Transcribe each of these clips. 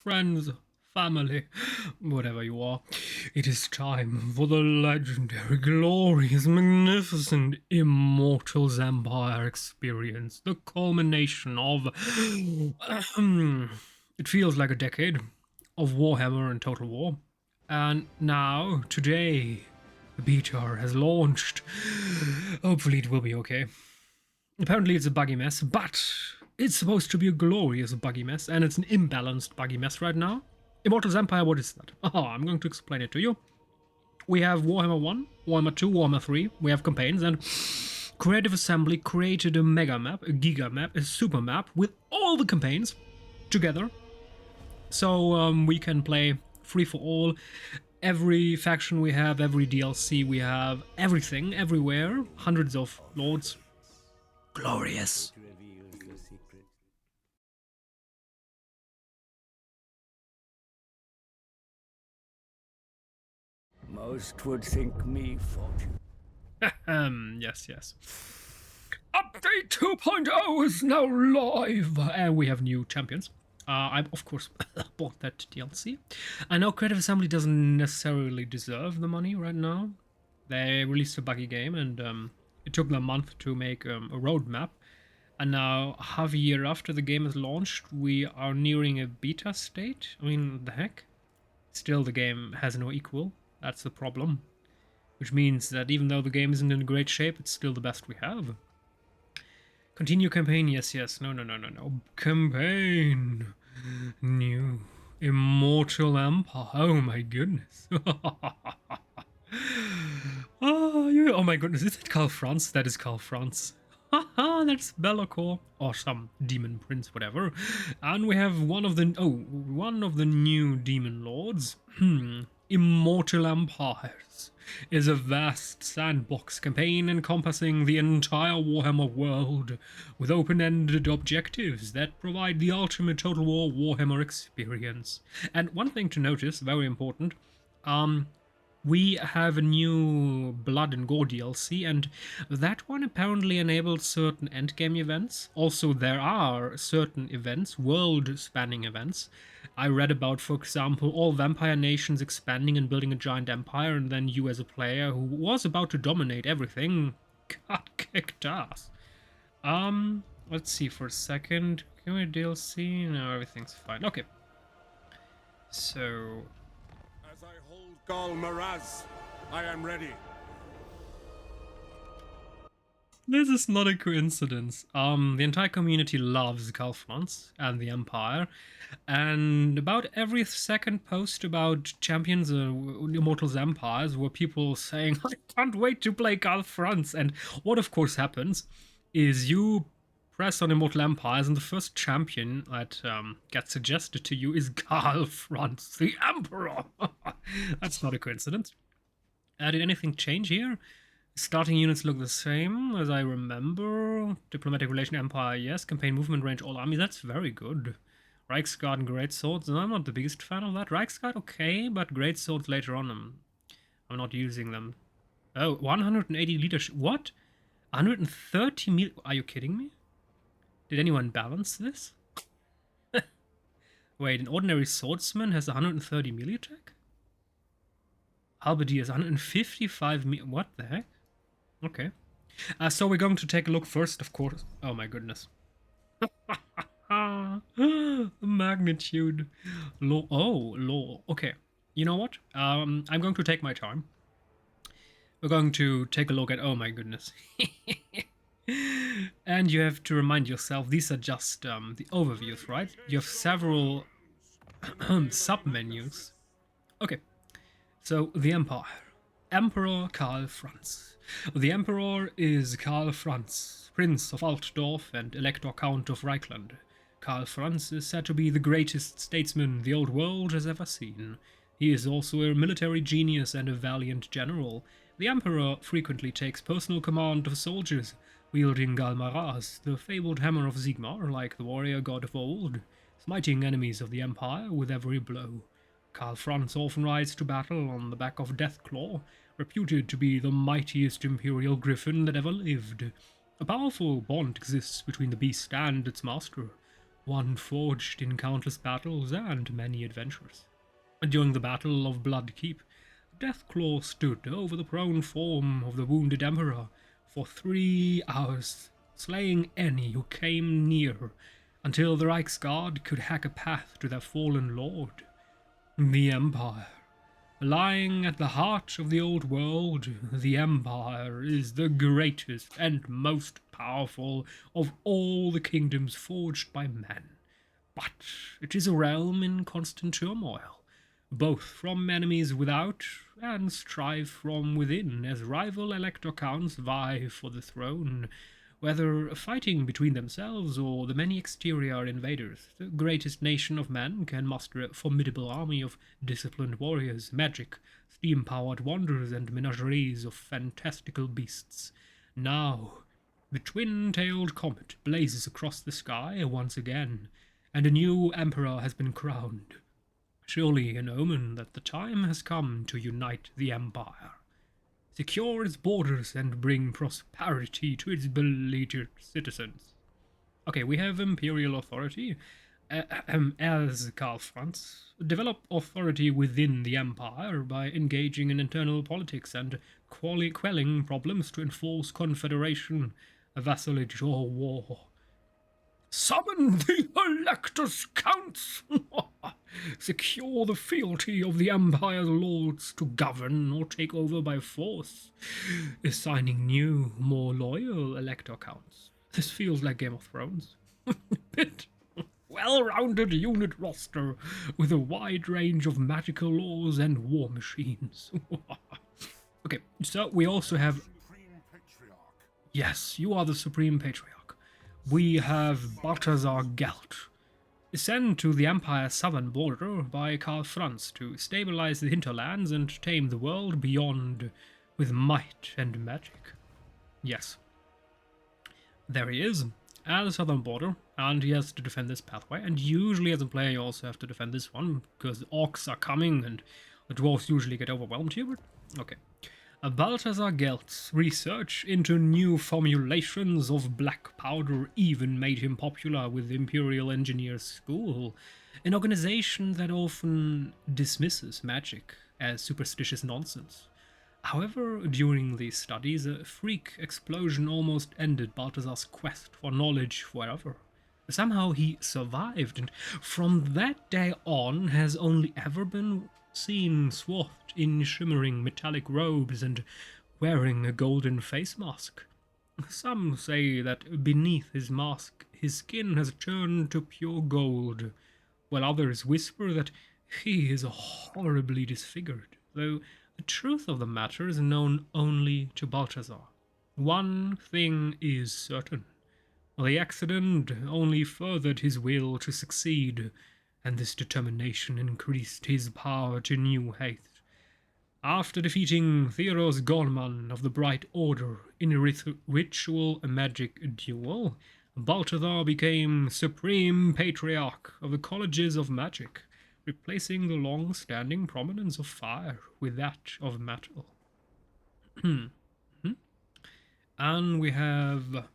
friends, family, whatever you are, it is time for the legendary, glorious, magnificent Immortal's Empire experience, the culmination of, it feels like a decade of Warhammer and Total War. And now, today, the beta has launched. Hopefully it will be okay. Apparently it's a buggy mess, but it's supposed to be a glorious buggy mess, and it's an imbalanced buggy mess right now. Immortal's Empire, what is that? Oh, I'm going to explain it to you. We have Warhammer 1, Warhammer 2, Warhammer 3, we have campaigns, and Creative Assembly created a mega map, a giga map, a super map with all the campaigns together. So we can play free for all. Every faction we have, every DLC we have, everything, everywhere. Hundreds of lords. Glorious. Most would think me fortunate. Yes. Update 2.0 is now live, and we have new champions. I, of course, bought that DLC. I know Creative Assembly doesn't necessarily deserve the money right now. They released a buggy game, and it took them a month to make a roadmap. And now, half a year after the game is launched, we are nearing a beta state. I mean, the heck? Still, the game has no equal. That's the problem. Which means that even though the game isn't in great shape, it's still the best we have. Continue campaign, yes. No. Campaign. New. Immortal Empire. Oh my goodness. Oh my goodness, is it Karl Franz? That is Karl Franz. Haha, that's Be'lakor. Or some demon prince, whatever. And we have one of the new demon lords. Immortal Empires is a vast sandbox campaign encompassing the entire Warhammer world, with open-ended objectives that provide the ultimate Total War Warhammer experience. And one thing to notice, very important, we have a new Blood and Gore DLC, and that one apparently enables certain endgame events. Also, there are certain events, world-spanning events. I read about, for example, all vampire nations expanding and building a giant empire, and then you as a player who was about to dominate everything got kicked ass. Let's see for a second. Can we DLC? No, everything's fine. Okay. So... As I hold Gal Maraz, I am ready. This is not a coincidence. The entire community loves Karl Franz and the Empire, and about every second post about champions Immortal's Empires were people saying, I can't wait to play Karl Franz. And what of course happens is you press on Immortal Empires and the first champion that gets suggested to you is Karl Franz, the Emperor. That's not a coincidence. Did anything change here? Starting units look the same as I remember. Diplomatic relation empire, yes. Campaign movement range, all armies, that's very good. Reichsguard and great swords, and I'm not the biggest fan of that. Reichsguard, okay, but great swords later on, I'm not using them. Oh, 180 leadership, what? 130 mil, are you kidding me? Did anyone balance this? Wait, an ordinary swordsman has 130 melee attack? Halberdier has 155 melee, what the heck? Okay. So we're going to take a look first, of course. Oh my goodness. Magnitude. Law. Oh, law. Okay. You know what? I'm going to take my time. We're going to take a look at... Oh my goodness. And you have to remind yourself, these are just the overviews, right? You have several sub-menus. Okay. So, the Empire. Emperor Karl Franz. The Emperor is Karl Franz, Prince of Altdorf and Elector Count of Reikland. Karl Franz is said to be the greatest statesman the old world has ever seen. He is also a military genius and a valiant general. The Emperor frequently takes personal command of soldiers, wielding Gal Maraz, the fabled hammer of Sigmar, like the warrior god of old, smiting enemies of the Empire with every blow. Karl Franz often rides to battle on the back of Deathclaw, reputed to be the mightiest imperial griffin that ever lived. A powerful bond exists between the beast and its master. one forged in countless battles and many adventures. During the Battle of Blood Keep, Deathclaw stood over the prone form of the wounded Emperor for 3 hours, slaying any who came near, until the Reichsguard could hack a path to their fallen lord. The Empire. Lying at the heart of the old world, the Empire is the greatest and most powerful of all the kingdoms forged by men. But it is a realm in constant turmoil, both from enemies without and strife from within, as rival elector counts vie for the throne, whether fighting between themselves or the many exterior invaders. The greatest nation of man can muster a formidable army of disciplined warriors, magic, steam-powered wonders, and menageries of fantastical beasts. Now, the twin-tailed comet blazes across the sky once again, and a new emperor has been crowned. Surely an omen that the time has come to unite the empire, secure its borders, and bring prosperity to its beleaguered citizens. Okay, we have imperial authority. As Karl Franz, develop authority within the empire by engaging in internal politics and quelling problems to enforce confederation, vassalage, or war. Summon the electors' counts! Secure the fealty of the Empire's lords to govern or take over by force, assigning new, more loyal elector counts. This feels like Game of Thrones. Bit well-rounded unit roster with a wide range of magical laws and war machines. Okay, so we also have... Yes, you are the Supreme Patriarch. We have Balthazar Gelt, sent to the Empire's southern border by Karl Franz to stabilize the hinterlands and tame the world beyond with might and magic. Yes. There he is, at the southern border, and he has to defend this pathway, and usually as a player you also have to defend this one, because orcs are coming and the dwarves usually get overwhelmed here, but okay. Balthazar Gelt's research into new formulations of black powder even made him popular with the Imperial Engineers School, an organization that often dismisses magic as superstitious nonsense. However, during these studies, a freak explosion almost ended Balthazar's quest for knowledge forever. Somehow he survived, and from that day on has only ever been seen swathed in shimmering metallic robes and wearing a golden face mask. Some say that beneath his mask his skin has turned to pure gold, while others whisper that he is horribly disfigured, though the truth of the matter is known only to Balthazar. One thing is certain. The accident only furthered his will to succeed, and this determination increased his power to new height. After defeating Theros Gorman of the Bright Order in a ritual magic duel, Balthazar became Supreme Patriarch of the Colleges of Magic, replacing the long-standing prominence of fire with that of metal. And we have...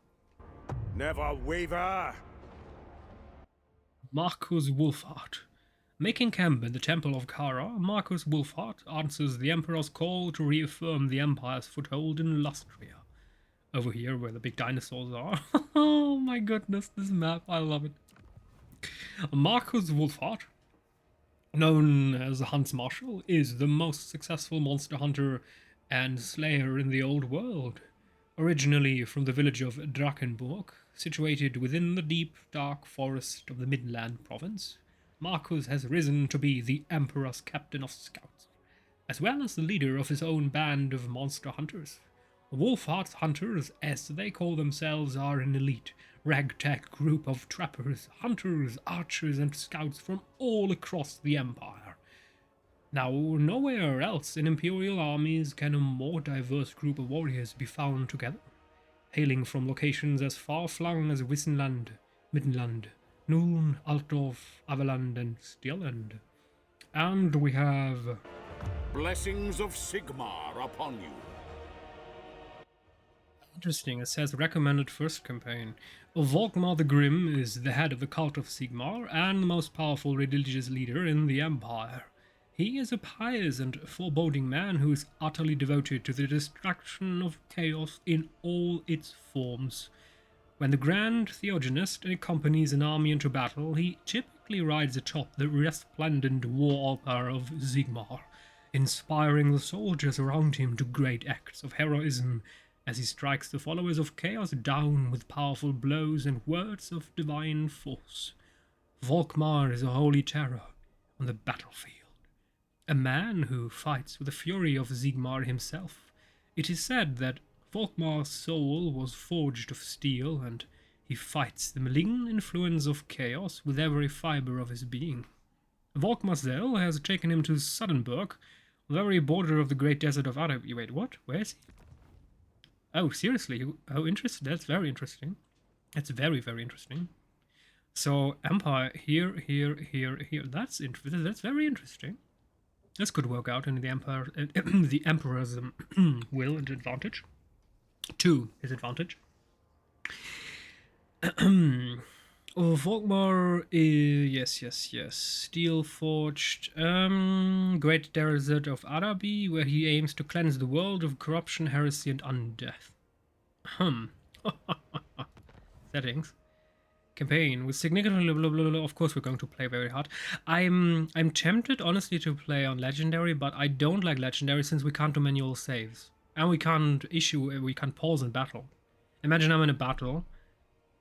Never waver! Marcus Wolfhart. Making camp in the Temple of Kara, Marcus Wolfhart answers the Emperor's call to reaffirm the Empire's foothold in Lustria. Over here where the big dinosaurs are. Oh my goodness, this map, I love it. Marcus Wolfhart, known as Hans Marshall, is the most successful monster hunter and slayer in the old world. Originally from the village of Drakenburg, situated within the deep, dark forest of the Midland province, Marcus has risen to be the Emperor's captain of scouts, as well as the leader of his own band of monster hunters. Wolfhart's hunters, as they call themselves, are an elite, ragtag group of trappers, hunters, archers, and scouts from all across the Empire. Now, nowhere else in Imperial armies can a more diverse group of warriors be found together, hailing from locations as far-flung as Wissenland, Midland, Nuln, Altdorf, Aveland, and Steelland. And we have... Blessings of Sigmar upon you. Interesting, it says recommended first campaign. Volkmar the Grimm is the head of the cult of Sigmar and the most powerful religious leader in the Empire. He is a pious and foreboding man who is utterly devoted to the destruction of chaos in all its forms. When the Grand Theogenist accompanies an army into battle, he typically rides atop the resplendent war altar of Sigmar, inspiring the soldiers around him to great acts of heroism as he strikes the followers of chaos down with powerful blows and words of divine force. Volkmar is a holy terror on the battlefield, a man who fights with the fury of Sigmar himself. It is said that Volkmar's soul was forged of steel, and he fights the malign influence of chaos with every fibre of his being. Volkmar's zeal has taken him to Suddenburg, the very border of the great desert of Araby. Wait, what? Where is he? Oh, seriously? Oh, interesting. That's very interesting. That's very, very interesting. So, Empire here, here, here, here. That's interesting. That's very interesting. This could work out in the Empire, the Emperor's will and advantage. To his advantage. Volkmar is yes. Steel forged. Great desert of Araby, where he aims to cleanse the world of corruption, heresy, and undeath. Settings. Campaign with significantly blah, blah, blah. Of course, we're going to play very hard. I'm tempted, honestly, to play on legendary, but I don't like legendary since we can't do manual saves. And we can't pause in battle. Imagine I'm in a battle,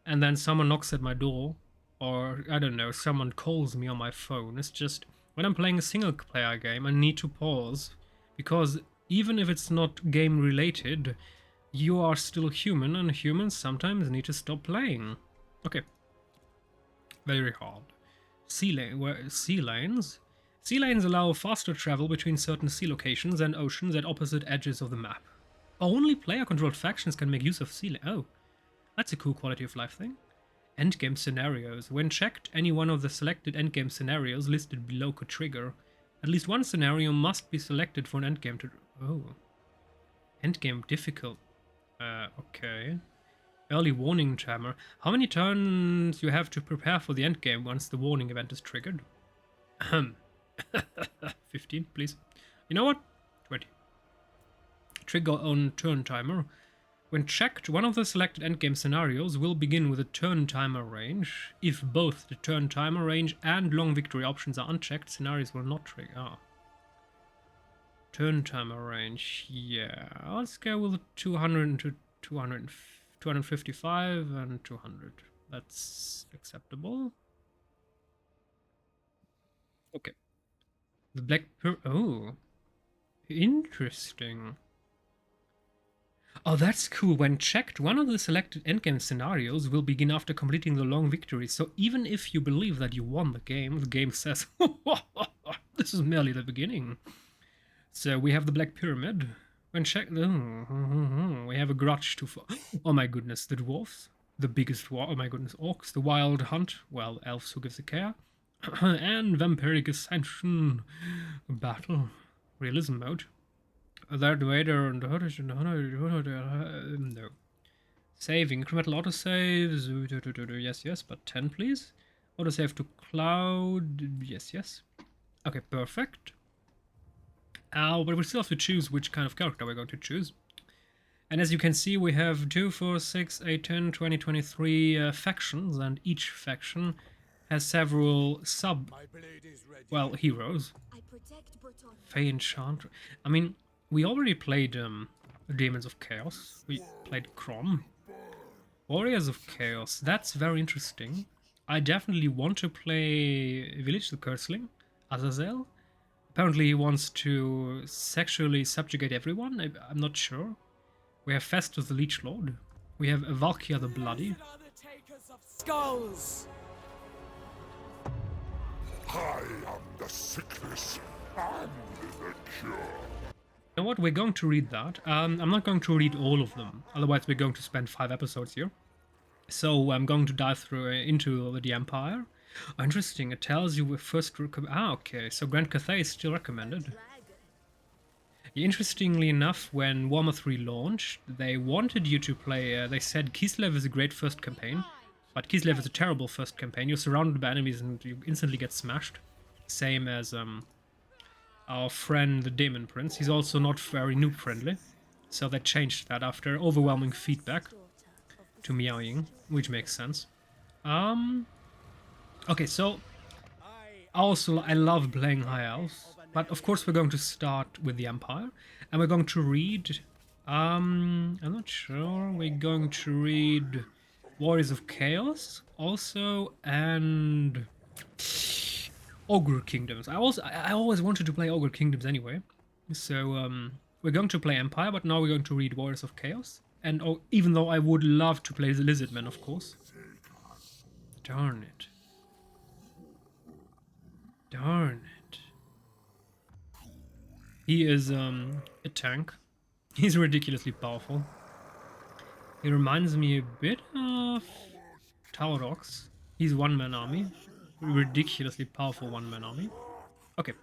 and then someone knocks at my door, or, I don't know, someone calls me on my phone. It's just, when I'm playing a single-player game, I need to pause, because even if it's not game-related, you are still human, and humans sometimes need to stop playing. Okay. Very hard. Sea lanes. Sea lanes allow faster travel between certain sea locations and oceans at opposite edges of the map. Only player-controlled factions can make use of sea lanes. Oh, that's a cool quality of life thing. Endgame scenarios. When checked, any one of the selected endgame scenarios listed below could trigger. At least one scenario must be selected for an endgame to... Oh. Endgame difficult. Okay. Early warning timer. How many turns you have to prepare for the endgame once the warning event is triggered? 15, please. You know what? 20. Trigger on turn timer. When checked, one of the selected endgame scenarios will begin with a turn timer range. If both the turn timer range and long victory options are unchecked, scenarios will not trigger. Ah. Turn timer range. Yeah, let's go with 200 to 200, 255 and 200. That's acceptable. Okay. The black oh, interesting. Oh, that's cool. When checked, one of the selected endgame scenarios will begin after completing the long victory. So even if you believe that you won the game says, this is merely the beginning. So we have the Black Pyramid. When checked, we have a grudge to... Oh my goodness, the dwarfs. The biggest war. Oh my goodness, orcs. The wild hunt. Well, elves who gives a care. And vampiric ascension. Battle. Realism mode. That Vader and no. Saving. Incremental autosaves. Yes, but 10 please. Autosave to cloud. Yes. Okay, perfect. But we still have to choose which kind of character we're going to choose. And as you can see, we have 2, 4, 6, 8, 10, 20, 23 factions, and each faction has several heroes. Fey Enchanter. I mean, we already played Demons of Chaos. We played Crom. Warriors of Chaos. That's very interesting. I definitely want to play Village the Curseling, Azazel. Apparently he wants to sexually subjugate everyone. I'm not sure. We have Festus the Leech Lord. We have Valkia the Bloody. Skulls. I am the sickness and the cure. You know what? We're going to read that. I'm not going to read all of them. Otherwise, we're going to spend 5 episodes here. So I'm going to dive through into the Empire. Oh, interesting. It tells you we first recommend. Ah, okay. So Grand Cathay is still recommended. Interestingly enough, when Warhammer 3 launched, they wanted you to play, they said Kislev is a great first campaign, but Kislev is a terrible first campaign. You're surrounded by enemies and you instantly get smashed. Same as our friend the Demon Prince. He's also not very noob friendly. So they changed that after overwhelming feedback to Meowing, which makes sense. Okay, so I love playing High Elves, but of course we're going to start with the Empire, and we're going to read, I'm not sure, we're going to read Warriors of Chaos also, and Ogre Kingdoms. I always wanted to play Ogre Kingdoms anyway, so we're going to play Empire, but now we're going to read Warriors of Chaos, and even though I would love to play the Lizardmen, of course. Darn it. Darn it. He is a tank. He's ridiculously powerful. He reminds me a bit of Taurox. He's one-man army. Ridiculously powerful one-man army. Okay.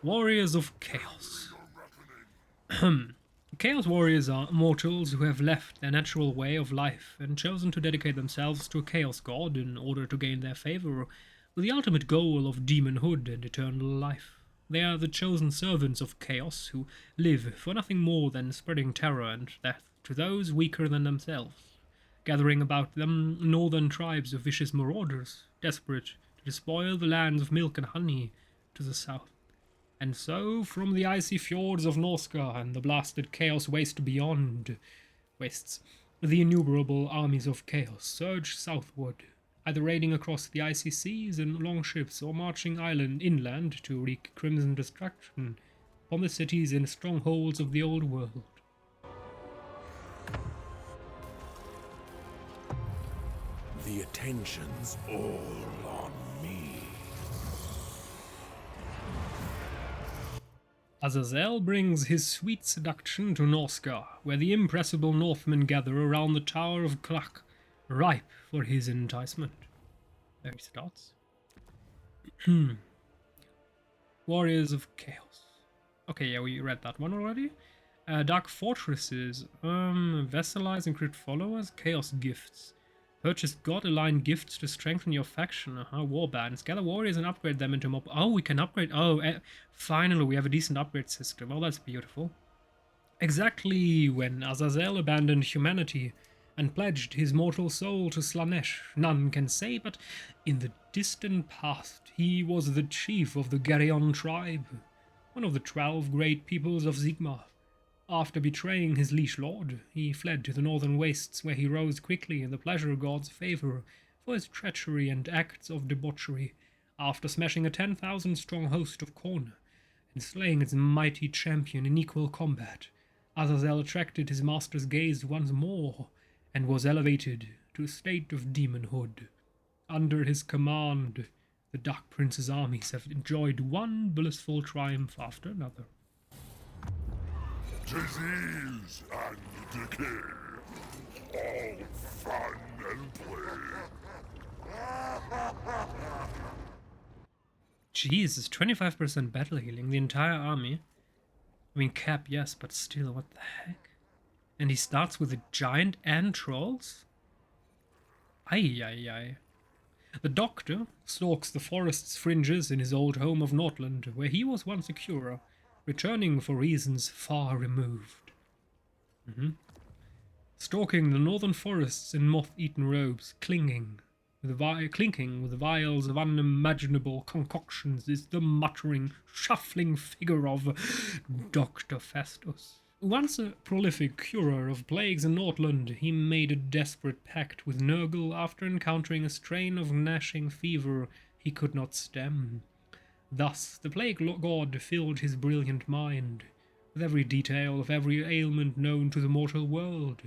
Warriors of Chaos. Chaos warriors are mortals who have left their natural way of life and chosen to dedicate themselves to a chaos god in order to gain their favor with the ultimate goal of demonhood and eternal life. They are the chosen servants of chaos who live for nothing more than spreading terror and death to those weaker than themselves, gathering about them northern tribes of vicious marauders, desperate to despoil the lands of milk and honey to the south. And so, from the icy fjords of Norska and the blasted chaos waste beyond wastes, the innumerable armies of chaos surge southward, either raiding across the icy seas in longships or marching inland to wreak crimson destruction upon the cities and strongholds of the old world. The attention's all on me. Azazel brings his sweet seduction to Norska, where the impressible Northmen gather around the Tower of Klak, ripe for his enticement. There he starts. Warriors of Chaos. Okay, yeah, we read that one already. Dark Fortresses. Vassalize and crit followers. Chaos Gifts. Purchase God-aligned gifts to strengthen your faction. Warbands. Gather warriors and upgrade them into mob. Oh, we can upgrade. Oh, finally, we have a decent upgrade system. Oh, that's beautiful. Exactly when Azazel abandoned humanity and pledged his mortal soul to Slanesh, none can say, but in the distant past he was the chief of the Geryon tribe, one of the 12 great peoples of Sigmar. After betraying his liege lord, he fled to the northern wastes, where he rose quickly in the pleasure god's favor for his treachery and acts of debauchery. After smashing a 10,000-strong host of Khorne and slaying its mighty champion in equal combat, Azazel attracted his master's gaze once more and was elevated to a state of demonhood. Under his command, the Dark Prince's armies have enjoyed one blissful triumph after another. Disease and decay. All fun and play. Jesus, 25% battle healing, the entire army. I mean, cap, yes, but still, what the heck? And he starts with a giant and trolls? Ay, ay, ay. The Doctor stalks the forest's fringes in his old home of Nordland, where he was once a curer, returning for reasons far removed. Stalking the northern forests in moth-eaten robes, clinking with the vials of unimaginable concoctions, is the muttering, shuffling figure of Dr. Festus. Once a prolific curer of plagues in Nordland, he made a desperate pact with Nurgle after encountering a strain of gnashing fever he could not stem. Thus, the plague god filled his brilliant mind with every detail of every ailment known to the mortal world,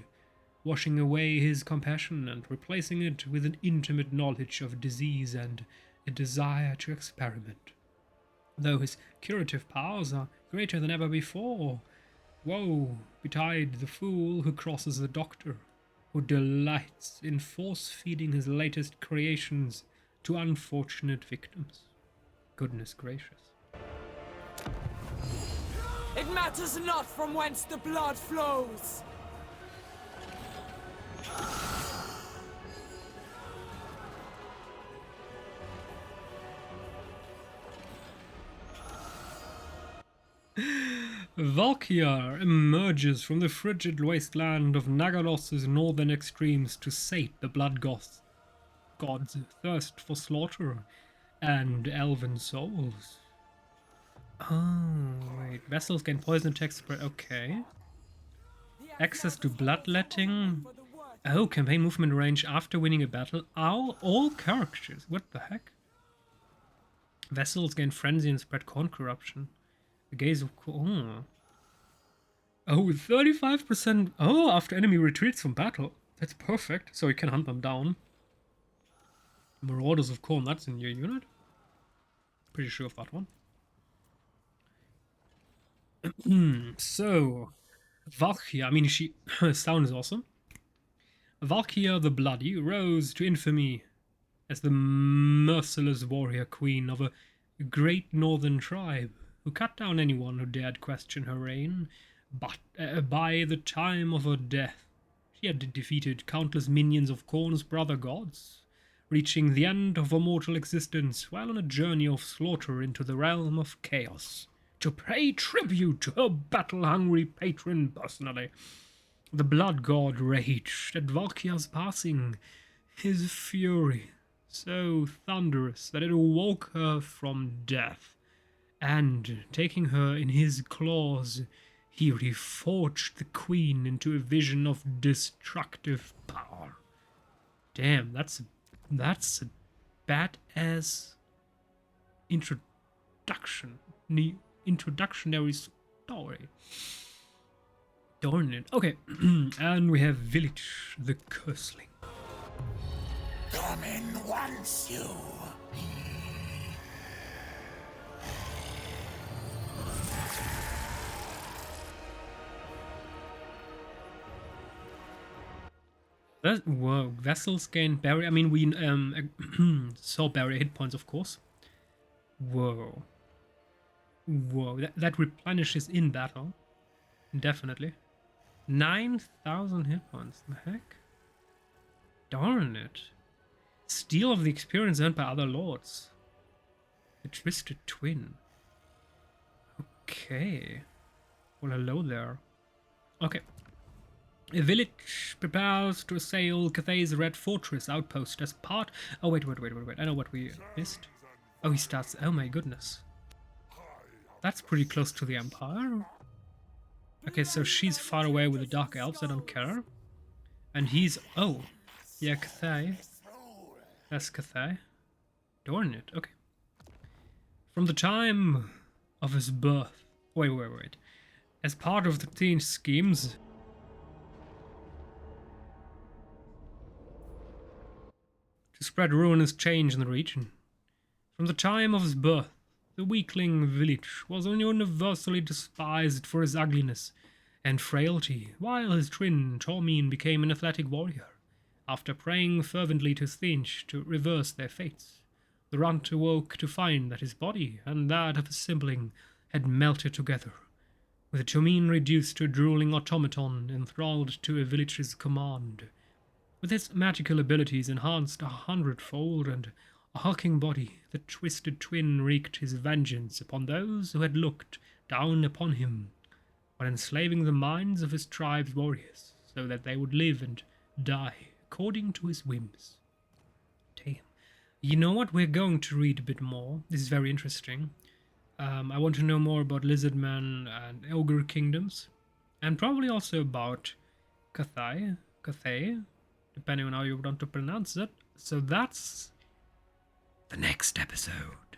washing away his compassion and replacing it with an intimate knowledge of disease and a desire to experiment. Though his curative powers are greater than ever before, woe betide the fool who crosses the Doctor, who delights in force-feeding his latest creations to unfortunate victims. Goodness gracious. It matters not from whence the blood flows. Valkyr emerges from the frigid wasteland of Nagalos' northern extremes to sate the blood god's thirst for slaughter and elven souls. Oh, wait. Vessels gain poison attack spread. Okay. Access to bloodletting. Oh, campaign movement range after winning a battle. All characters. What the heck? Vessels gain frenzy and spread corn corruption. The gaze of... Oh. Oh, 35%. Oh, after enemy retreats from battle. That's perfect. So you can hunt them down. Marauders of Corn. That's in your unit. Pretty sure of that one. So, Valkyr, I mean, she sounds awesome. Valkyr the Bloody rose to infamy as the merciless warrior queen of a great northern tribe who cut down anyone who dared question her reign. But by the time of her death, she had defeated countless minions of Khorne's brother gods, reaching the end of her mortal existence while on a journey of slaughter into the realm of chaos, to pay tribute to her battle-hungry patron personally. The blood god raged at Valkyr's passing, his fury so thunderous that it awoke her from death, and, taking her in his claws, he reforged the queen into a vision of destructive power. Damn, that's a badass introductionary story. Darn it. Okay, and we have Village the Curseling. Come in once, you. Whoa, vessels gain barrier. I mean, we saw barrier hit points, of course. Whoa. Whoa, that replenishes in battle. Definitely. 9,000 hit points. The heck? Darn it. Steal of the experience earned by other lords. The Twisted Twin. Okay. Well, hello there. Okay. A village prepares to assail Cathay's Red Fortress outpost as part... Oh, wait. I know what we missed. Oh, he starts... Oh, my goodness. That's pretty close to the Empire. Okay, so she's far away with the Dark Elves. I don't care. And he's... Oh. Yeah, Cathay. That's Cathay. Darn it. Okay. From the time of his birth... Wait. As part of the teen schemes... to spread ruinous change in the region. From the time of his birth, the weakling village was universally despised for his ugliness and frailty, while his twin, Tormine, became an athletic warrior. After praying fervently to Thinch to reverse their fates, the runt awoke to find that his body and that of his sibling had melted together, with Tormine reduced to a drooling automaton enthralled to a village's command. With his magical abilities enhanced 100-fold and a hulking body, the Twisted Twin wreaked his vengeance upon those who had looked down upon him, while enslaving the minds of his tribe's warriors, so that they would live and die according to his whims. Damn. You know what? We're going to read a bit more. This is very interesting. I want to know more about Lizardman and Ogre Kingdoms, and probably also about Cathay, depending on how you want to pronounce it. So that's the next episode.